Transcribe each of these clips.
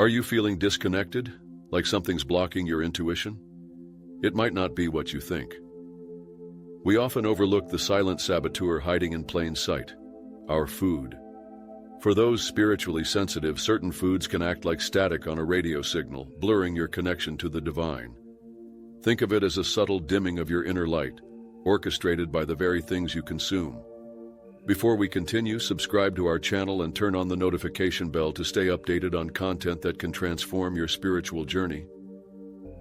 Are you feeling disconnected, like something's blocking your intuition? It might not be what you think. We often overlook the silent saboteur hiding in plain sight, our food. For those spiritually sensitive, certain foods can act like static on a radio signal, blurring your connection to the divine. Think of it as a subtle dimming of your inner light, orchestrated by the very things you consume. Before we continue, subscribe to our channel and turn on the notification bell to stay updated on content that can transform your spiritual journey.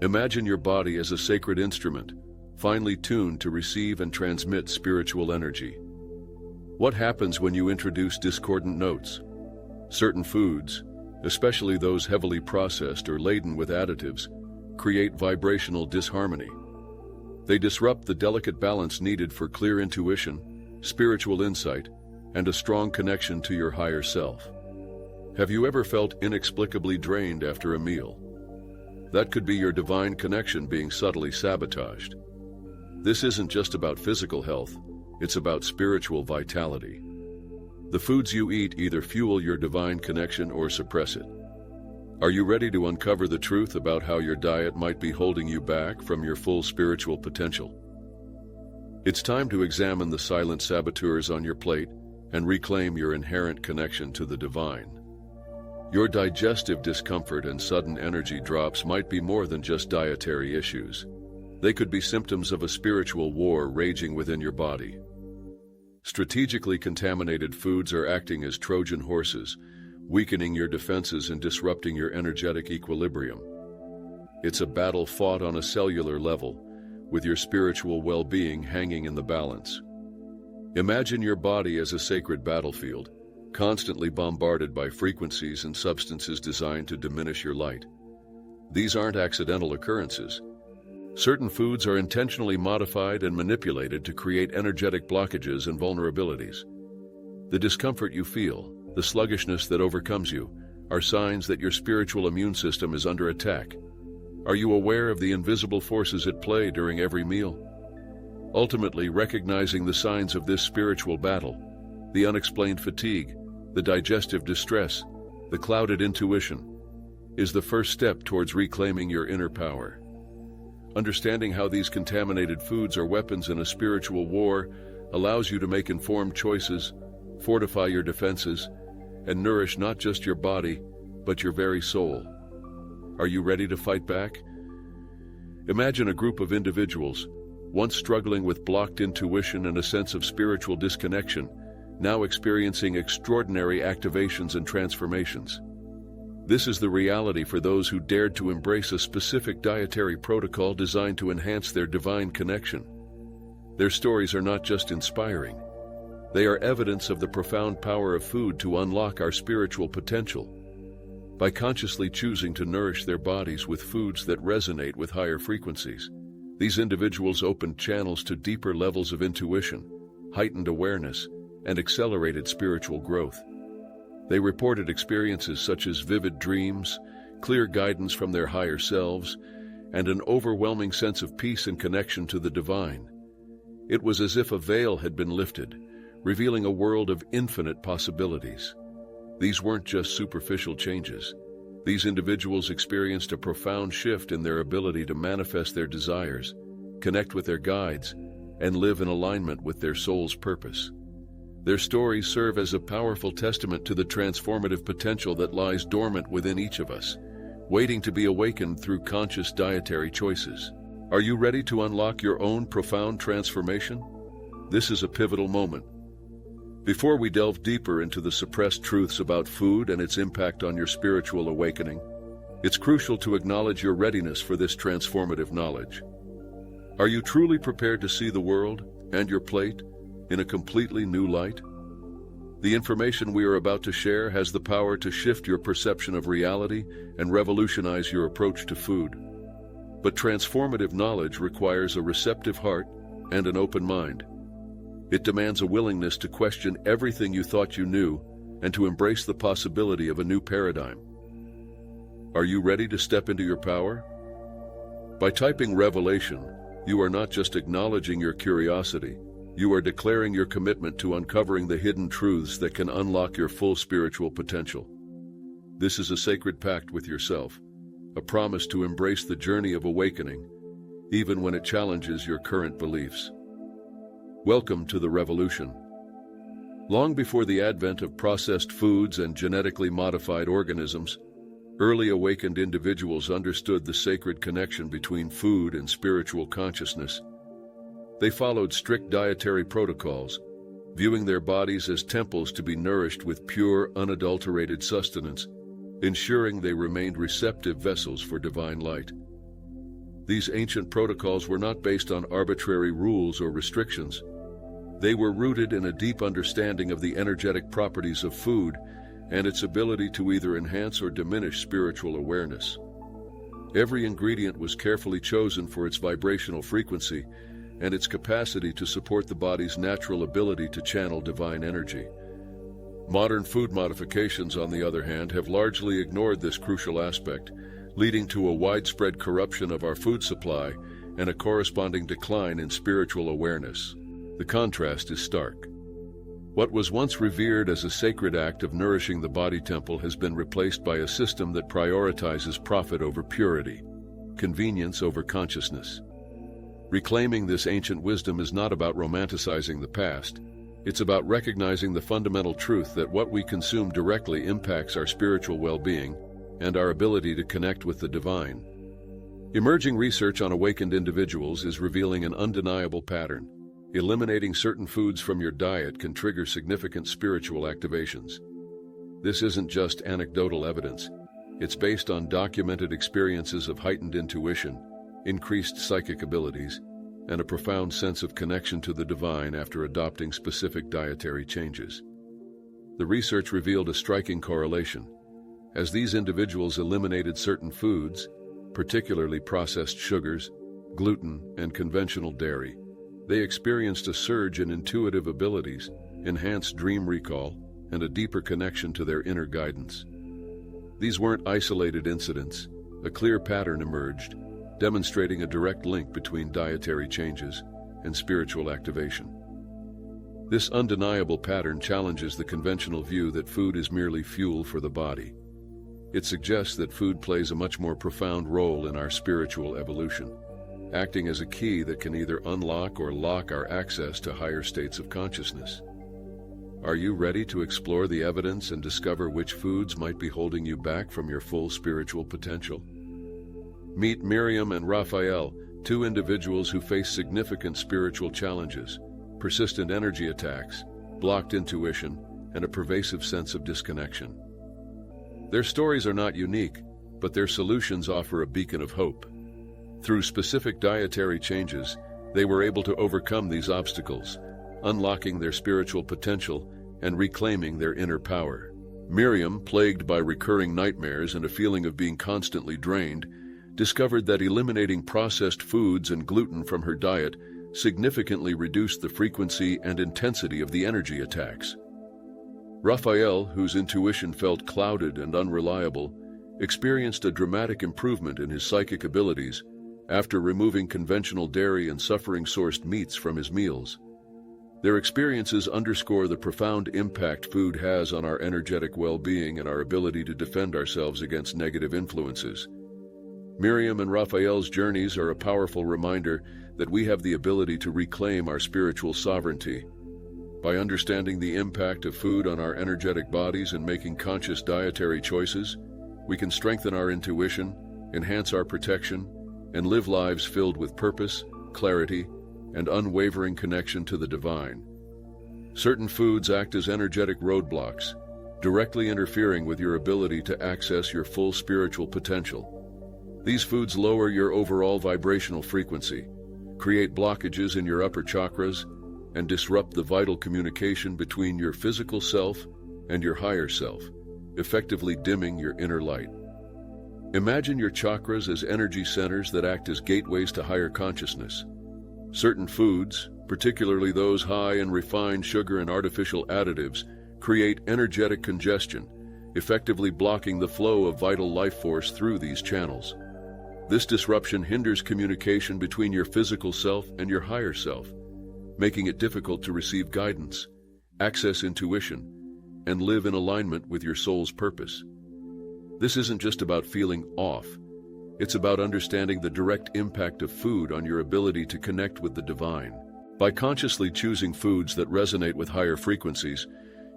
Imagine your body as a sacred instrument, finely tuned to receive and transmit spiritual energy. What happens when you introduce discordant notes? Certain foods, especially those heavily processed or laden with additives, create vibrational disharmony. They disrupt the delicate balance needed for clear intuition, spiritual insight, and a strong connection to your higher self. Have you ever felt inexplicably drained after a meal? That could be your divine connection being subtly sabotaged. This isn't just about physical health, it's about spiritual vitality. The foods you eat either fuel your divine connection or suppress it. Are you ready to uncover the truth about how your diet might be holding you back from your full spiritual potential? It's time to examine the silent saboteurs on your plate and reclaim your inherent connection to the divine. Your digestive discomfort and sudden energy drops might be more than just dietary issues. They could be symptoms of a spiritual war raging within your body. Strategically contaminated foods are acting as Trojan horses, weakening your defenses and disrupting your energetic equilibrium. It's a battle fought on a cellular level, with your spiritual well-being hanging in the balance. Imagine your body as a sacred battlefield, constantly bombarded by frequencies and substances designed to diminish your light. These aren't accidental occurrences. Certain foods are intentionally modified and manipulated to create energetic blockages and vulnerabilities. The discomfort you feel, the sluggishness that overcomes you, are signs that your spiritual immune system is under attack. Are you aware of the invisible forces at play during every meal? Ultimately, recognizing the signs of this spiritual battle, the unexplained fatigue, the digestive distress, the clouded intuition, is the first step towards reclaiming your inner power. Understanding how these contaminated foods are weapons in a spiritual war allows you to make informed choices, fortify your defenses, and nourish not just your body, but your very soul. Are you ready to fight back? Imagine a group of individuals, once struggling with blocked intuition and a sense of spiritual disconnection, now experiencing extraordinary activations and transformations. This is the reality for those who dared to embrace a specific dietary protocol designed to enhance their divine connection. Their stories are not just inspiring. They are evidence of the profound power of food to unlock our spiritual potential. By consciously choosing to nourish their bodies with foods that resonate with higher frequencies, these individuals opened channels to deeper levels of intuition, heightened awareness, and accelerated spiritual growth. They reported experiences such as vivid dreams, clear guidance from their higher selves, and an overwhelming sense of peace and connection to the divine. It was as if a veil had been lifted, revealing a world of infinite possibilities. These weren't just superficial changes. These individuals experienced a profound shift in their ability to manifest their desires, connect with their guides, and live in alignment with their soul's purpose. Their stories serve as a powerful testament to the transformative potential that lies dormant within each of us, waiting to be awakened through conscious dietary choices. Are you ready to unlock your own profound transformation? This is a pivotal moment. Before we delve deeper into the suppressed truths about food and its impact on your spiritual awakening, it's crucial to acknowledge your readiness for this transformative knowledge. Are you truly prepared to see the world and your plate in a completely new light? The information we are about to share has the power to shift your perception of reality and revolutionize your approach to food. But transformative knowledge requires a receptive heart and an open mind. It demands a willingness to question everything you thought you knew and to embrace the possibility of a new paradigm. Are you ready to step into your power? By typing Revelation, you are not just acknowledging your curiosity, you are declaring your commitment to uncovering the hidden truths that can unlock your full spiritual potential. This is a sacred pact with yourself, a promise to embrace the journey of awakening, even when it challenges your current beliefs. Welcome to the revolution. Long before the advent of processed foods and genetically modified organisms, early awakened individuals understood the sacred connection between food and spiritual consciousness. They followed strict dietary protocols, viewing their bodies as temples to be nourished with pure, unadulterated sustenance, ensuring they remained receptive vessels for divine light. These ancient protocols were not based on arbitrary rules or restrictions. They were rooted in a deep understanding of the energetic properties of food and its ability to either enhance or diminish spiritual awareness. Every ingredient was carefully chosen for its vibrational frequency and its capacity to support the body's natural ability to channel divine energy. Modern food modifications, on the other hand, have largely ignored this crucial aspect, leading to a widespread corruption of our food supply and a corresponding decline in spiritual awareness. The contrast is stark. What was once revered as a sacred act of nourishing the body temple has been replaced by a system that prioritizes profit over purity, convenience over consciousness. Reclaiming this ancient wisdom is not about romanticizing the past. It's about recognizing the fundamental truth that what we consume directly impacts our spiritual well-being and our ability to connect with the divine. Emerging research on awakened individuals is revealing an undeniable pattern. Eliminating certain foods from your diet can trigger significant spiritual activations. This isn't just anecdotal evidence. It's based on documented experiences of heightened intuition, increased psychic abilities, and a profound sense of connection to the divine after adopting specific dietary changes. The research revealed a striking correlation. As these individuals eliminated certain foods, particularly processed sugars, gluten, and conventional dairy, they experienced a surge in intuitive abilities, enhanced dream recall, and a deeper connection to their inner guidance. These weren't isolated incidents. A clear pattern emerged, demonstrating a direct link between dietary changes and spiritual activation. This undeniable pattern challenges the conventional view that food is merely fuel for the body. It suggests that food plays a much more profound role in our spiritual evolution, acting as a key that can either unlock or lock our access to higher states of consciousness. Are you ready to explore the evidence and discover which foods might be holding you back from your full spiritual potential? Meet Miriam and Raphael, two individuals who face significant spiritual challenges, persistent energy attacks, blocked intuition, and a pervasive sense of disconnection. Their stories are not unique, but their solutions offer a beacon of hope. Through specific dietary changes, they were able to overcome these obstacles, unlocking their spiritual potential and reclaiming their inner power. Miriam, plagued by recurring nightmares and a feeling of being constantly drained, discovered that eliminating processed foods and gluten from her diet significantly reduced the frequency and intensity of the energy attacks. Raphael, whose intuition felt clouded and unreliable, experienced a dramatic improvement in his psychic abilities after removing conventional dairy and suffering-sourced meats from his meals. Their experiences underscore the profound impact food has on our energetic well-being and our ability to defend ourselves against negative influences. Miriam and Raphael's journeys are a powerful reminder that we have the ability to reclaim our spiritual sovereignty. By understanding the impact of food on our energetic bodies and making conscious dietary choices, we can strengthen our intuition, enhance our protection, and live lives filled with purpose, clarity, and unwavering connection to the divine. Certain foods act as energetic roadblocks, directly interfering with your ability to access your full spiritual potential. These foods lower your overall vibrational frequency, create blockages in your upper chakras, and disrupt the vital communication between your physical self and your higher self, effectively dimming your inner light. Imagine your chakras as energy centers that act as gateways to higher consciousness. Certain foods, particularly those high in refined sugar and artificial additives, create energetic congestion, effectively blocking the flow of vital life force through these channels. This disruption hinders communication between your physical self and your higher self, making it difficult to receive guidance, access intuition, and live in alignment with your soul's purpose. This isn't just about feeling off. It's about understanding the direct impact of food on your ability to connect with the divine. By consciously choosing foods that resonate with higher frequencies,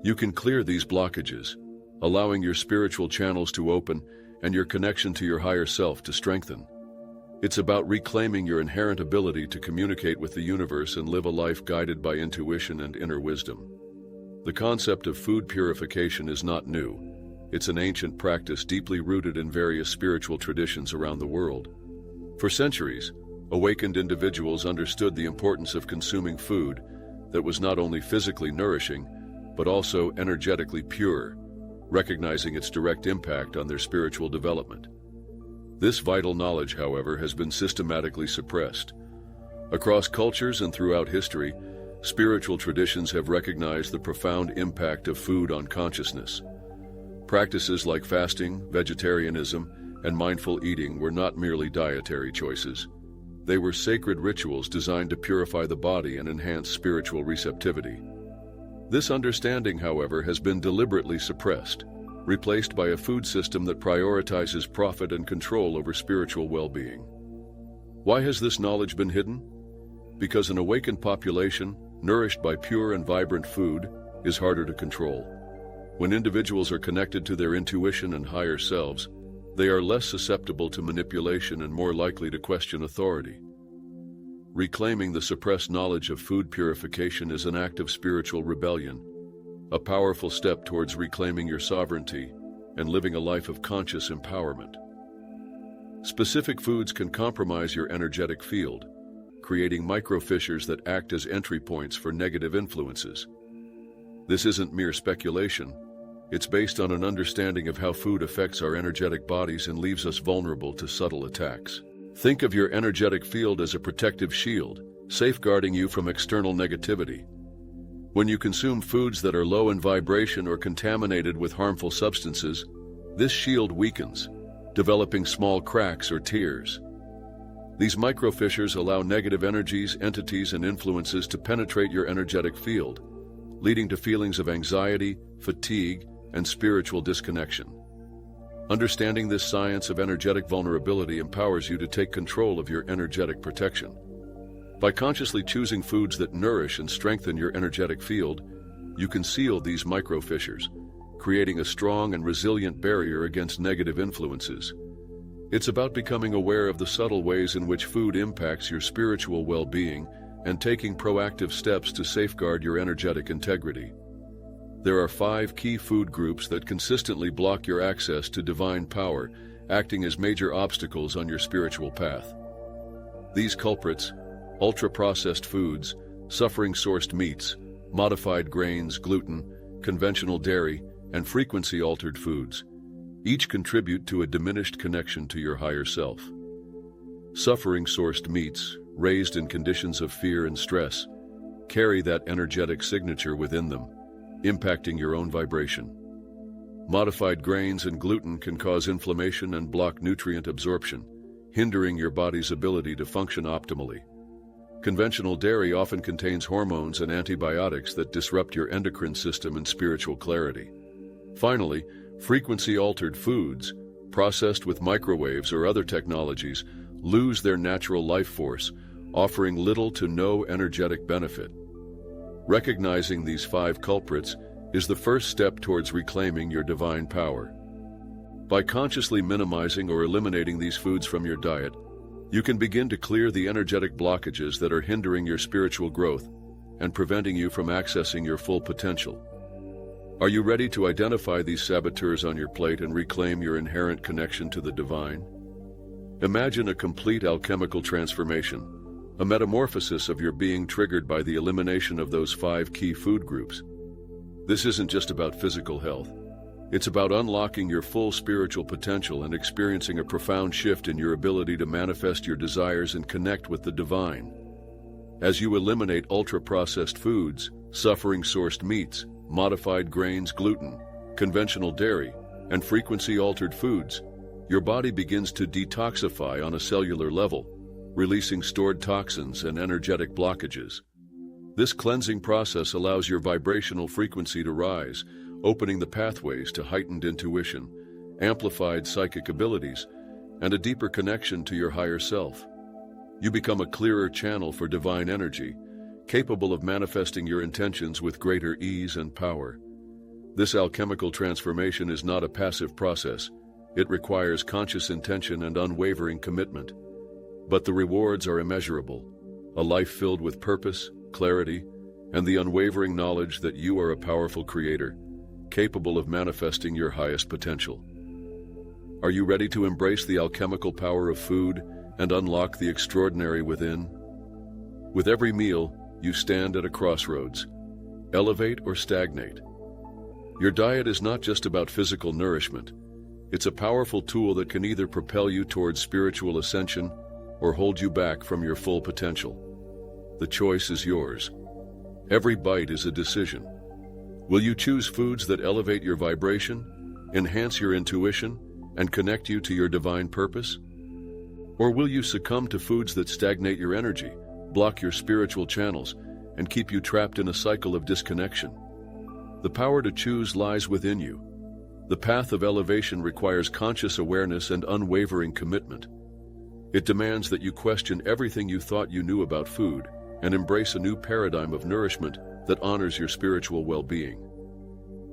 you can clear these blockages, allowing your spiritual channels to open and your connection to your higher self to strengthen. It's about reclaiming your inherent ability to communicate with the universe and live a life guided by intuition and inner wisdom. The concept of food purification is not new. It's an ancient practice deeply rooted in various spiritual traditions around the world. For centuries, awakened individuals understood the importance of consuming food that was not only physically nourishing, but also energetically pure, recognizing its direct impact on their spiritual development. This vital knowledge, however, has been systematically suppressed. Across cultures and throughout history, spiritual traditions have recognized the profound impact of food on consciousness. Practices like fasting, vegetarianism, and mindful eating were not merely dietary choices. They were sacred rituals designed to purify the body and enhance spiritual receptivity. This understanding, however, has been deliberately suppressed, replaced by a food system that prioritizes profit and control over spiritual well-being. Why has this knowledge been hidden? Because an awakened population, nourished by pure and vibrant food, is harder to control. When individuals are connected to their intuition and higher selves, they are less susceptible to manipulation and more likely to question authority. Reclaiming the suppressed knowledge of food purification is an act of spiritual rebellion, a powerful step towards reclaiming your sovereignty and living a life of conscious empowerment. Specific foods can compromise your energetic field, creating microfissures that act as entry points for negative influences. This isn't mere speculation. It's based on an understanding of how food affects our energetic bodies and leaves us vulnerable to subtle attacks. Think of your energetic field as a protective shield, safeguarding you from external negativity. When you consume foods that are low in vibration or contaminated with harmful substances, this shield weakens, developing small cracks or tears. These microfissures allow negative energies, entities, and influences to penetrate your energetic field, leading to feelings of anxiety, fatigue, and spiritual disconnection. Understanding this science of energetic vulnerability empowers you to take control of your energetic protection. By consciously choosing foods that nourish and strengthen your energetic field, you can seal these microfissures, creating a strong and resilient barrier against negative influences. It's about becoming aware of the subtle ways in which food impacts your spiritual well-being and taking proactive steps to safeguard your energetic integrity. There are 5 key food groups that consistently block your access to divine power, acting as major obstacles on your spiritual path. These culprits: ultra-processed foods, suffering-sourced meats, modified grains, gluten, conventional dairy, and frequency-altered foods, each contribute to a diminished connection to your higher self. Suffering-sourced meats, raised in conditions of fear and stress, carry that energetic signature within them, impacting your own vibration. Modified grains and gluten can cause inflammation and block nutrient absorption, hindering your body's ability to function optimally. Conventional dairy often contains hormones and antibiotics that disrupt your endocrine system and spiritual clarity. Finally, frequency-altered foods, processed with microwaves or other technologies, lose their natural life force, offering little to no energetic benefit. Recognizing these 5 culprits is the first step towards reclaiming your divine power. By consciously minimizing or eliminating these foods from your diet, you can begin to clear the energetic blockages that are hindering your spiritual growth and preventing you from accessing your full potential. Are you ready to identify these saboteurs on your plate and reclaim your inherent connection to the divine? Imagine a complete alchemical transformation, a metamorphosis of your being triggered by the elimination of those 5 key food groups. This isn't just about physical health. It's about unlocking your full spiritual potential and experiencing a profound shift in your ability to manifest your desires and connect with the divine. As you eliminate ultra-processed foods, suffering-sourced meats, modified grains, gluten, conventional dairy, and frequency-altered foods, your body begins to detoxify on a cellular level, releasing stored toxins and energetic blockages. This cleansing process allows your vibrational frequency to rise, opening the pathways to heightened intuition amplified psychic abilities, and a deeper connection to your higher self. You become a clearer channel for divine energy, capable of manifesting your intentions with greater ease and power. This alchemical transformation is not a passive process. It requires conscious intention and unwavering commitment. But the rewards are immeasurable: a life filled with purpose, clarity, and the unwavering knowledge that you are a powerful creator, capable of manifesting your highest potential. Are you ready to embrace the alchemical power of food and unlock the extraordinary within? With every meal, you stand at a crossroads: elevate or stagnate. Your diet is not just about physical nourishment. It's a powerful tool that can either propel you towards spiritual ascension or hold you back from your full potential. The choice is yours. Every bite is a decision. Will you choose foods that elevate your vibration, enhance your intuition, and connect you to your divine purpose? Or will you succumb to foods that stagnate your energy, block your spiritual channels, and keep you trapped in a cycle of disconnection? The power to choose lies within you. The path of elevation requires conscious awareness and unwavering commitment. It demands that you question everything you thought you knew about food and embrace a new paradigm of nourishment that honors your spiritual well-being.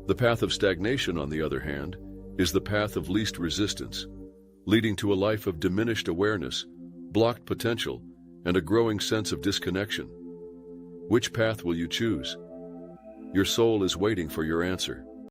The path of stagnation, on the other hand, is the path of least resistance, leading to a life of diminished awareness, blocked potential, and a growing sense of disconnection. Which path will you choose? Your soul is waiting for your answer.